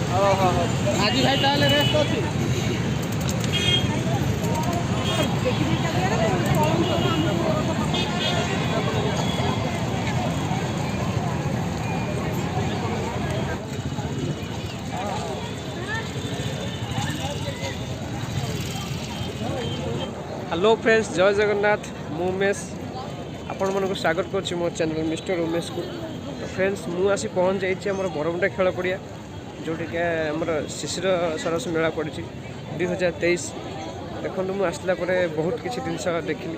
ଆଜି ଭାଇ ତାହେଲେ ରେଷ୍ଟ ଅଛି। हेलो फ्रेंड्स, जय जगन्नाथ। मु उमेश आपण मन को स्वागत करुच्ची मो चैनल मिस्टर उमेश को। तो फ्रेंड्स मु आसी पहुँच जाइए आम बरमुंडा खेल पड़िया जोटी कि आमर शिशिर सरस मेला पड़ी 2023। देखो मुझे आसला बहुत किसी जिन देखी,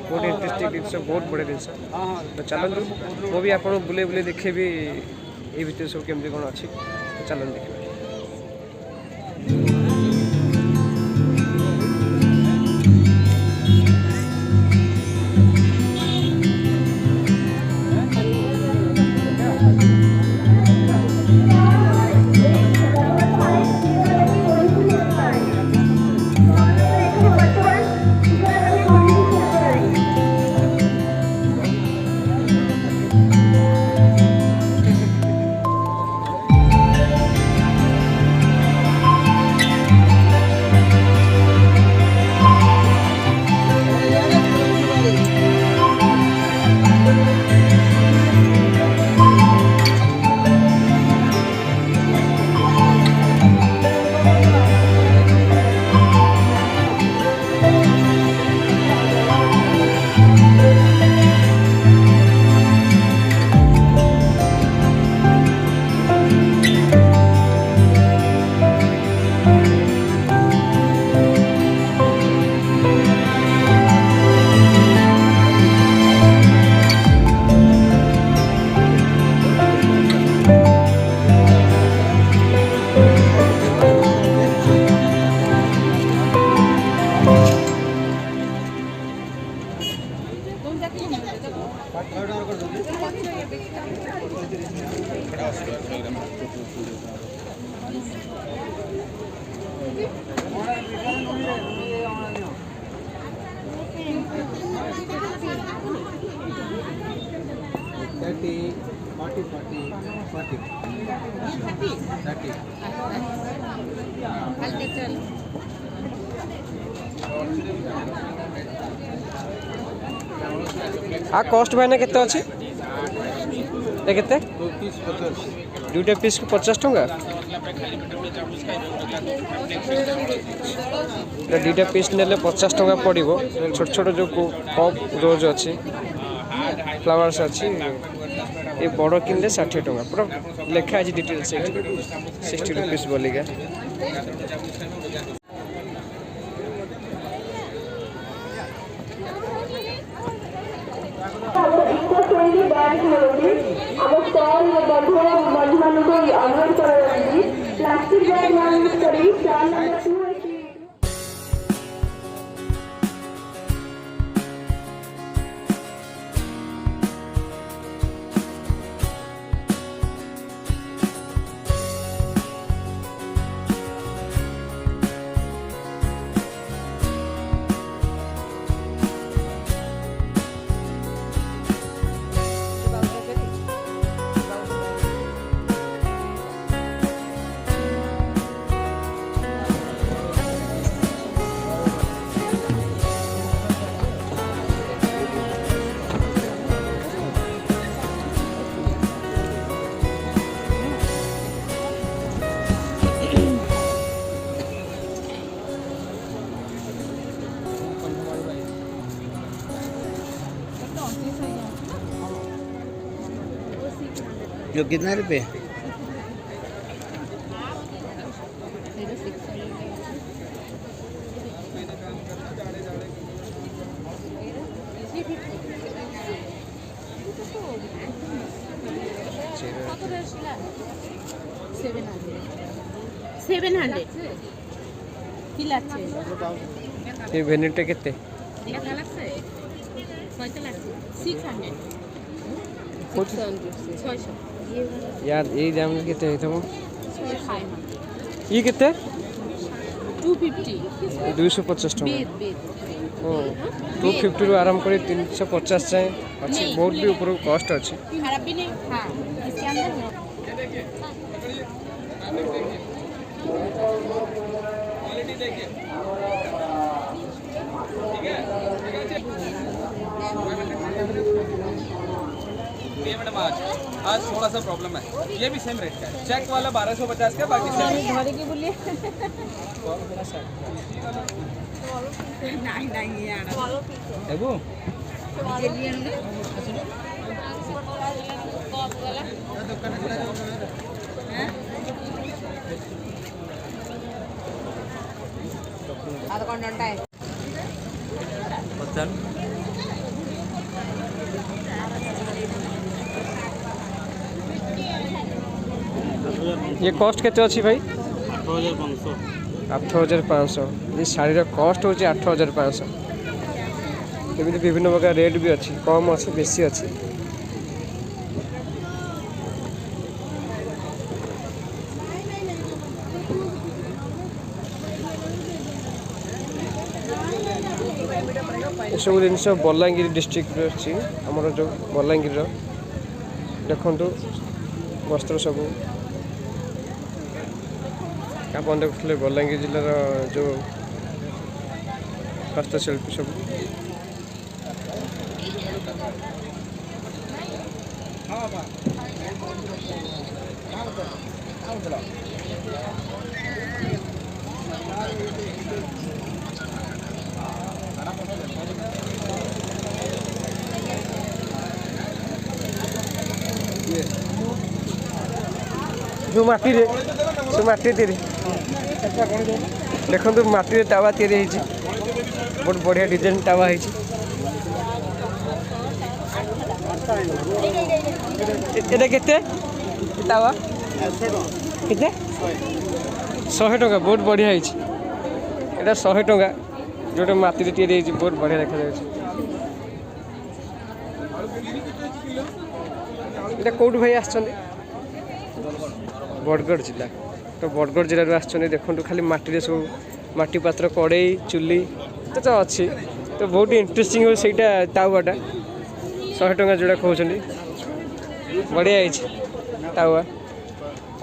बहुत इंटरेस्टिंग जिन, बहुत बड़े जिन। तो चलतु मु भी आपको बुले बुले देखेबी ये भितर सब केमती कौन अच्छी। तो चलते देखिए। आ कॉस्ट भाई केते अच्छी केते दुटा पीस को 50 टंका। दुटा पीस नेले 50 टंका पड़ो। छोट छोट जो कप रोज अच्छी, फ्लावर्स अच्छी, ये बड़ किनले 60 टंका। पूरा लेखा है डिटेल्स 60 रुपीस बोलिका। प्लास्टिक बैग यूज करी। प्लान नंबर 2 जो कितना रुपये? ये वेनिटी कितने? यार ये दाम कितने है तुम? ये कितने? 250 टका। 250 रु आरंभ कर 350 जाए अच्छी। बहुत भी ऊपर कॉस्ट अच्छी। ये मैडम आज थोड़ा सा प्रॉब्लम है। ये भी सेम रेट का है। चेक वाला 1250 का, बाकी सेम। घरे की बोलिए नहीं नहीं यार देखो आधा घंटा है ये कॉस्ट केते अच्छी भाई 8500 ये शाढ़ी कॉस्ट होची 8500 एमती विभिन्न प्रकार रेट भी अच्छी कम अच्छी बेसी अच्छी सब जिन बलांगीर डिस्ट्रिक्ट अच्छी आमर जो बलांगीर देखु वस्त्र सब आप देखुले बलांगीर जिलार जो हस्तशिल्पी सब जो माटी रे से माटी तीरी देखो माटी टावा तैयारी बहुत बढ़िया डिजाइन टावा है केते टावा केते 100 टका बहुत बढ़िया है 100 टका जोटा माटी तैयारी बहुत बढ़िया देखा जाए कौट भाई आसछन बरगढ़ जिला तो बरगढ़ जिले में देखो खाली माटी सब माटी पात्र कड़े चुली तो अच्छी तो बहुत इंटरेस्टिंग हो सहीटा टावाटा 100 टका जोड़ा कहते बढ़िया है टावा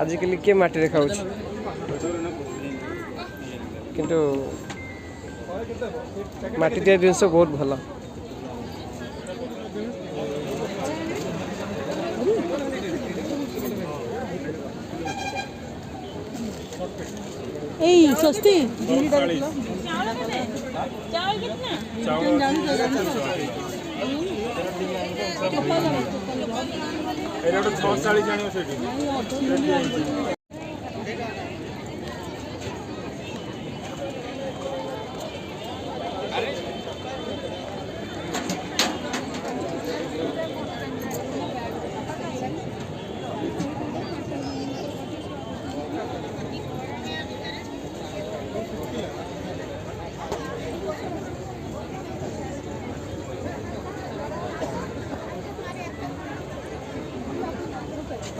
आजिकल किए माटी खाऊ किंतु माटी दिया जिनस बहुत भल এই সস্তি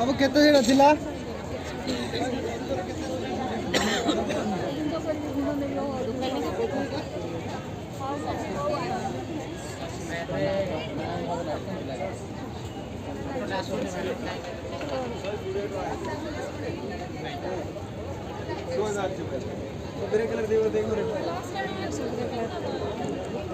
अब केते जेड़ा थिला कलर देखो देखो सब देखा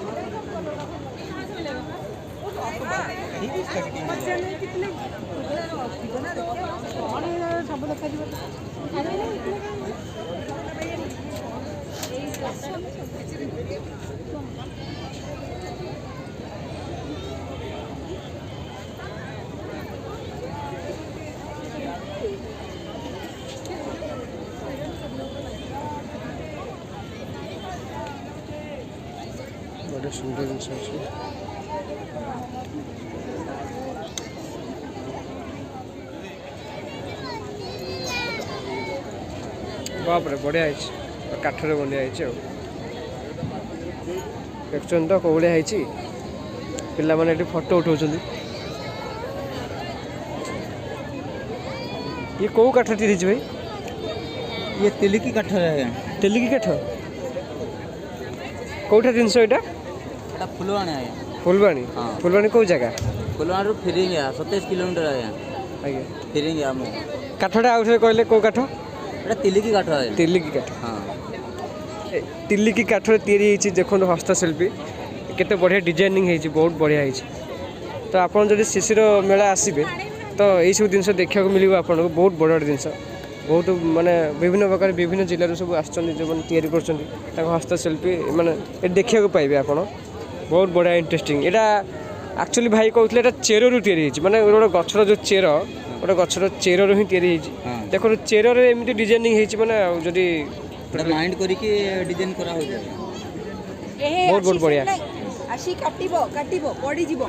बड़े सुंदर जिनस बाप रे बढ़िया है काठर बनिया देखुन तो कौड़िया है पिला माने फोटो उठाऊँ ये कौ काठ तीरी भाई ये तिलिकी काठ है तेलिकी काठ कौटा जिनस यहाँ एटा फुलवाणी है फुलवाणी हाँ। फुलवाणी कौ जगह फुलवाणी रू फिरिंग 27 किलोमीटर है आज्ञा फिरिंग काठटा आउ थे कहले कौ काठ एटा तिलिकी काठ है। तिलिकी काठ हाँ तिलिकी काठ तैयारी होती देखो हस्तशिल्पी केते बढ़िया डिजाइनिंग होती बहुत बढ़िया होती। तो आप शिशिर मेला आसबे तो यही सब जिन देखा मिले आपको बहुत बड़ जिनस बहुत माने विभिन्न प्रकार विभिन्न जिलूर सब आसो तैयारी कर हस्तशिल्पी माने देखा पाइबे आप बहुत बढ़िया इंटरेस्टिंग। यहाँ एक्चुअली भाई कहते चेरु तैयारी माने गोटे गचर जो चेर गोटे गचर चेरु ही तैयारी देखो चेर एमती डिजाइनिंग होती मैंने जदि माइंड करके डिजाइन करा हो बहुत बहुत बढ़िया। आसी काटिबो काटिबो पड़ी जीवो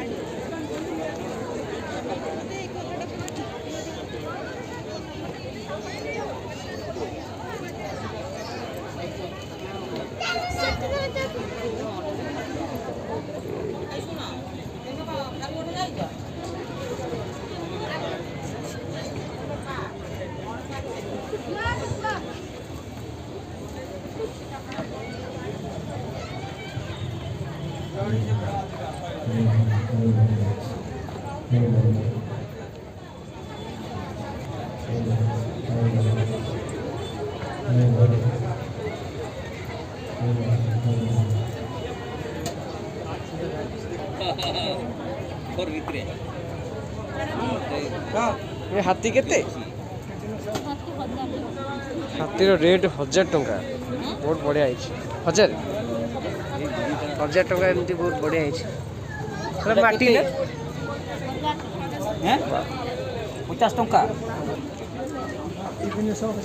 और भीतर ये हाथी केते हाथीर रेट 1000 टंका बहुत बढ़िया है 1000 टंका एमती बहुत बढ़िया है माटी ना हैं 50 टंका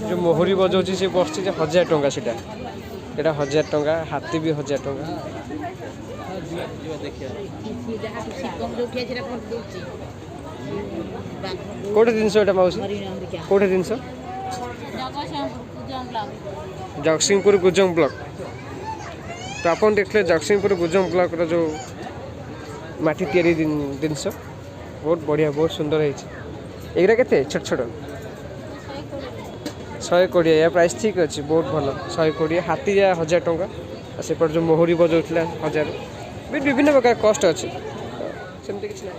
जो मोहरी बजाऊँ से बस 1000 टंका सीटा एटा 1000 टंका हाथी भी 1000 टंका कोटे जिनस एटा माउसी कोटे जिनस जगतसिंहपुर गुजंग ब्लॉक। तो आप देखले जगतसिंहपुर गुजंग ब्लॉक रो जो माटी तैयारी जिनस बहुत बढ़िया बहुत सुंदर है। एगरा केते छोट छोट 120 या प्राइस ठीक अच्छे बहुत भल 120 हाथी जा 1000 टंका से जो मोहरी बजाऊला 1000 विभिन्न प्रकार कस्ट अच्छे सेमती किसी ना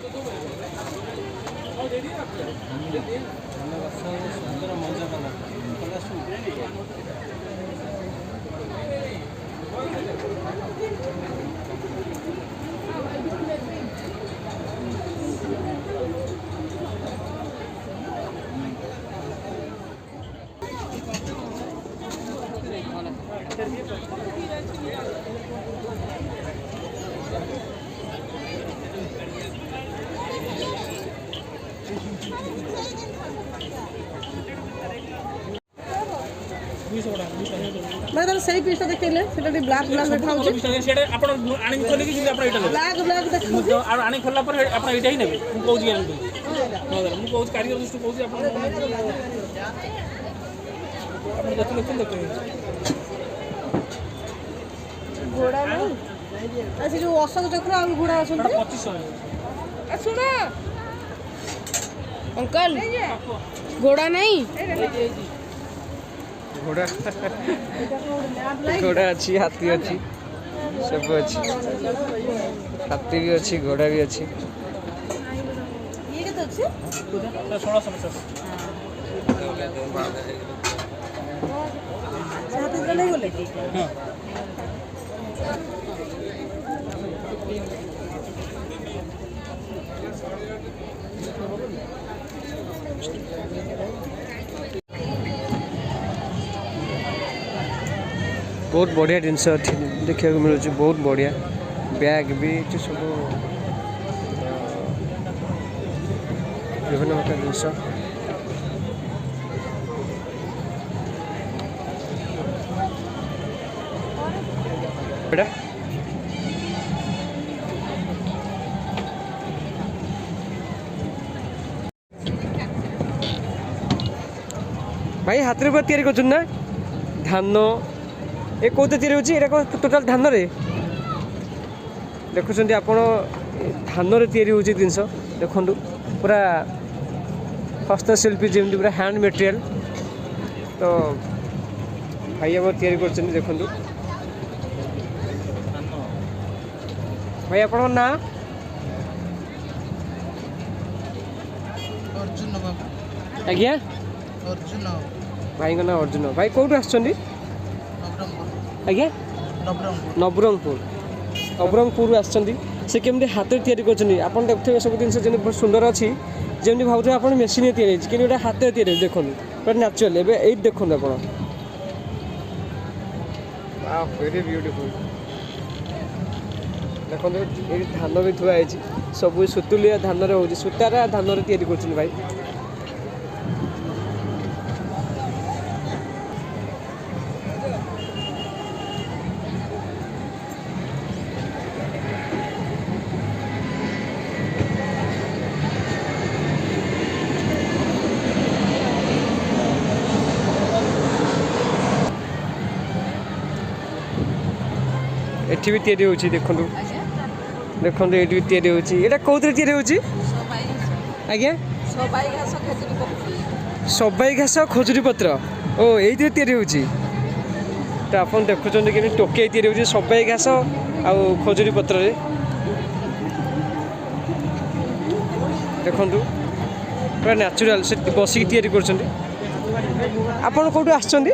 मैं तो सही पीस देखले सेटा ब्लैक ब्लैक देखा होचे सेटा आपण आनी खोले कि आपण एटा ब्लैक ब्लैक देखा और आनी खोलला पर आपण एटा ही नेबे मु कहू ग्यारंटी मु कहू कारीगर दृष्टि कहू आपण देखले घोड़ा नहीं ऐसे जो अशोक चक्र आ घोड़ा असन 2500 सुनो अंकल घोड़ा नहीं घोड़ा घोड़ा अच्छी हाथी अच्छी सब अच्छी हाथी भी अच्छी घोड़ा भी अच्छी ये के तो अच्छे 1650 हाथ इधर नहीं बोले हां बहुत बढ़िया जिनस देखा मिलूँ बहुत बढ़िया बैग भी सब विभिन्न प्रकार जिनस भाई हाथ में तैयारी कर ना धान ए कौन तैयारी हो टोटाल धान रे देखुं आप धान तैयारी हो जिनस देखु पूरा हस्तशिल्पी जमी पूरा हैंड मटेरियल तो भाई आम तैयारी कर देखु भाई आप ना अर्जुन बाबू आज्ञा अर्जुन भाई ना अर्जुन भाई कौटू आसछन्ती आज्ञा नवरंगपुर नवरंगपुर आसछन्ती से केमती हाथ तैयारी करछन्ती आपण देखुथिबे सब जिनिस जेने बहुत सुंदर अछि जेमती भाबुथिबे आपण मेसिन तैयारी कि गोटे हाथ तैयारी देखुन पूरा नेचुरल एबे एई देखुन आपण वाओ वेरी ब्यूटीफुल देखो ये धान भी थुआ सब सुतुलिया धान हो सूतारा धान तैयारी कर भाई एठी भी तैयारी होची देखो देखो ये तैयारी होची एटा कोथरे तैयारी होची आज्ञा सबाई घास खजुरी पत्र ओ ये तैयारी होची तो आपन देखुछन कि टोके तैयारी होची सबाई घास आ खजुरी पत्र रे देखंतु पूरा नेचुरल से बसिक तैयारी करछन्ती आपन कोठु आछन्ती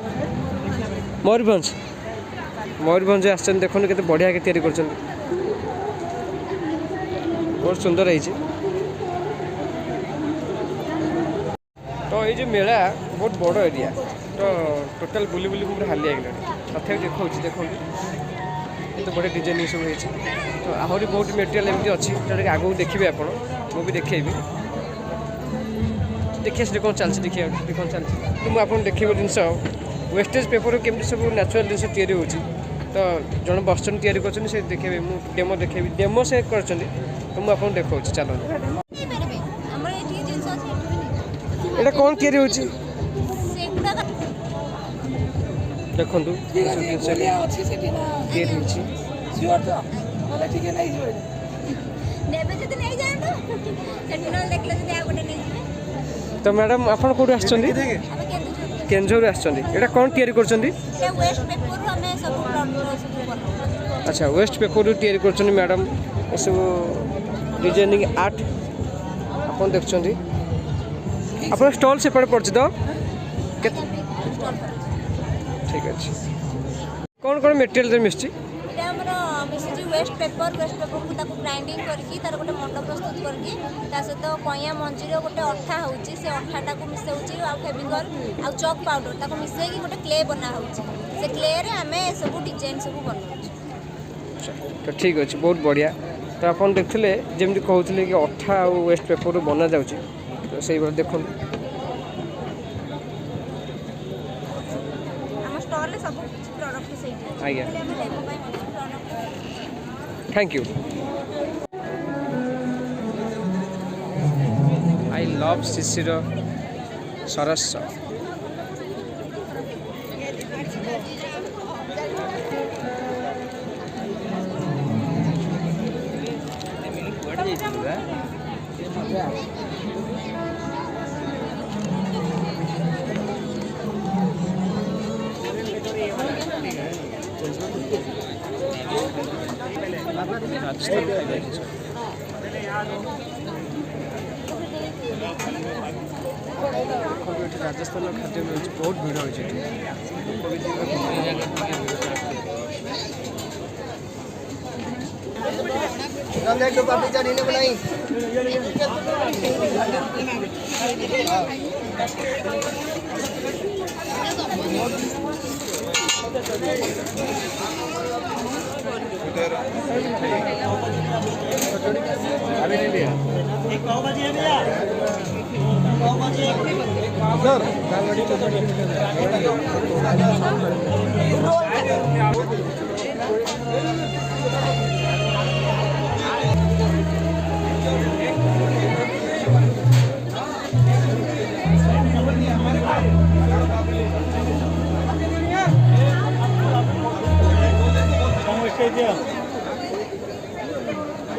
मयूरभंज मयूरभंज आसछन देखो केते बढ़िया के तैयारी करछन बहुत सुंदर है तो ये जो मेला बहुत बड़ एरिया तो टोटल बुली बुली पूरा हालिया गला तथे देखो देखो तो बड़े डिजाइन सब है तो आहरी बहुत मटेरियल एमती अच्छी जोटा आगू देखिए आप भी देखेबी देखिए कौन चलती देखिए कौन चलती तो मुझे देखिए जिनस वेस्टेज पेपर केमती सब नेचुरल जिन तैयारी होची तो जन बसन तैयारी कर से देखेबी मु डेमो देखेबी डेमो से कर तो मुझे आपको देखा चलो एटा कौन तैयारी होची देखो तो मैडम आप कौट आस केंझर आसटा कौन तैयारी कर अच्छा वेस्ट पेपर तैयारी कर मैडम ये सब डिजाइनिंग आर्ट आप देखुं आप स्टॉल सेपटे पड़े तो ठीक अच्छे कौन कौन मेटेरियल मिस्टी वेस्ट पेपर को ग्राइंडिंग करके तार गोटे मंड प्रस्तुत करके सहित कइया मंजीर गोटे अठा होची से अठाटा को मिसाउची आ फेविकॉल आ चॉक पाउडर ताको मिसाई कि गोटे क्ले बना होची से क्ले रे हमें सब डिजाइन सब बनाउची तो ठीक अच्छे बहुत बढ़िया तो आप देखते जमी कहते कि अठा और वेस्ट पेपर बना जाऊँगी तो सही भाव देखो आज्ञा थैंक यू आई लव शिशिर सरस राजस्थान खाद्य मिलूँ बहुत भीड़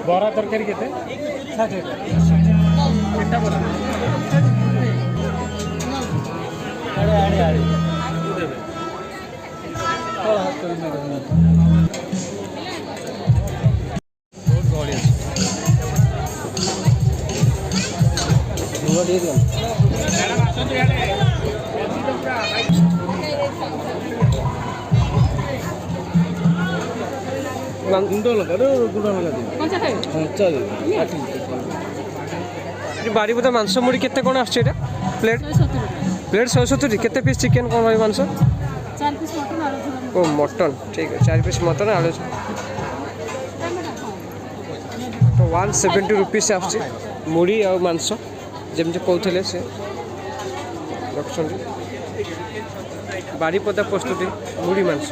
बरा तरकारी केते 60 केटा बरा आड़े आड़े आड़े तू देबे तो हाथ कर में बहुत गड़ी है वो दे दो मैडम आसन तो यार ବାରିପଦା ମାଂସ ମୁଢ଼ି କେତେ କ'ଣ ଆସୁଛି ଏଇଟା ପ୍ଲେଟ୍? ପ୍ଲେଟ୍ 170 କେତେ ପିସ୍ ଚିକେନ୍ କ'ଣ ରହିବ ମାଂସ? 4 ପିସ୍ ମଟନ୍ ଆଳୁ ଝୋଳ। ଓ ମଟନ୍ ଠିକ୍ ଅଛି 4 ପିସ୍ ମଟନ୍ ଆଳୁ ତ 170 ରୁପିସ୍ ଆସୁଛି ମୁଢ଼ି ଆଉ ମାଂସ ଯେମିତି କହୁଥିଲେ ସେ ରଖୁଛନ୍ତି। ବାରିପଦା ପ୍ରସ୍ତୁତି ମୁଢ଼ି ମାଂସ।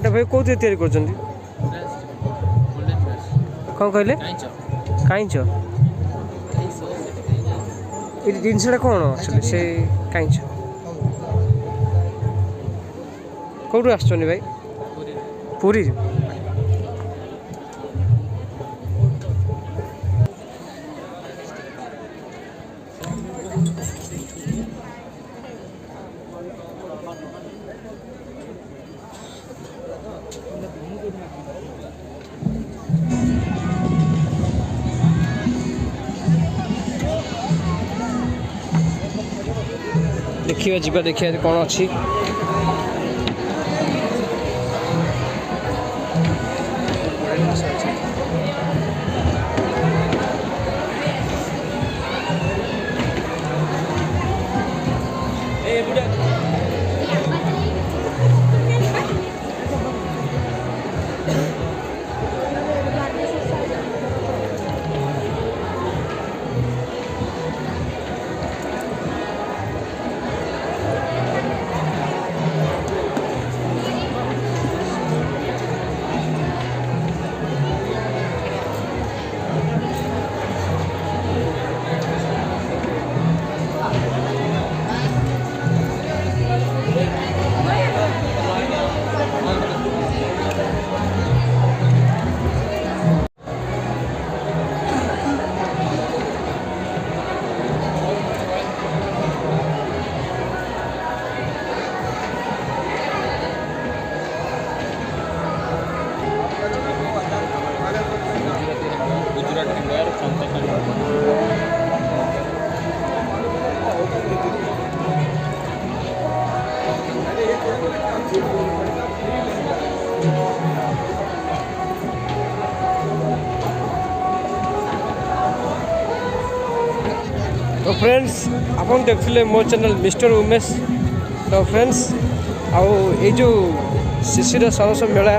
भाई कौन तैयारी कर कौन कहले कईच जिनसा कौन एक्चुअली से कईच कौटू आस भाई पुरी देखिए जीवा देखिए कौन अच्छी तो फ्रेंड्स आपन देखिले मो चैनल मिस्टर उमेश। तो फ्रेंड्स आउ ये जो शिशिर सरस मेला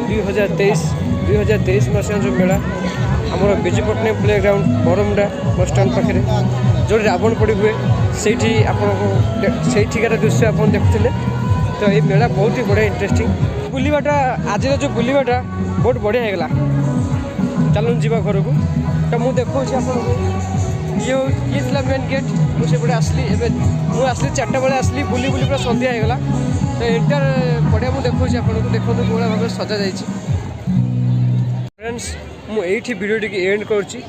2023 मसीहा जो मेला आमर Biju Patnaik playground Barmunda bus stand पाखे जो रावण पड़ी हुए से ठीकार दृश्य आप देखुले। तो ये मेला बहुत ही बढ़िया इंटरेस्टिंग बुलवाटा आज जो बुलवाटा बहुत बढ़िया होगा। चलूँ जीवा घर को तो मुझे देखा आपको ये थी मेन गेट मुझे आसली मुझे आसली 4टा बेले आसली बुली बुली पूरा सन्ध्या होगा। तो एंटर बढ़िया मुझे देखा आपको देखो कौन भाव सजा जा फ्रेंड्स मुझे वीडियो एंड करुँची।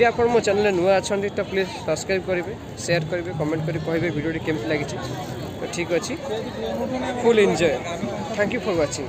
आप मो चैनल नुआ अच्छा तो प्लीज सब्सक्राइब करेंगे शेयर करेंगे कमेंट करें कहे वीडियो केमती लगी। तो ठीक अच्छे full enjoy. Thank you for watching.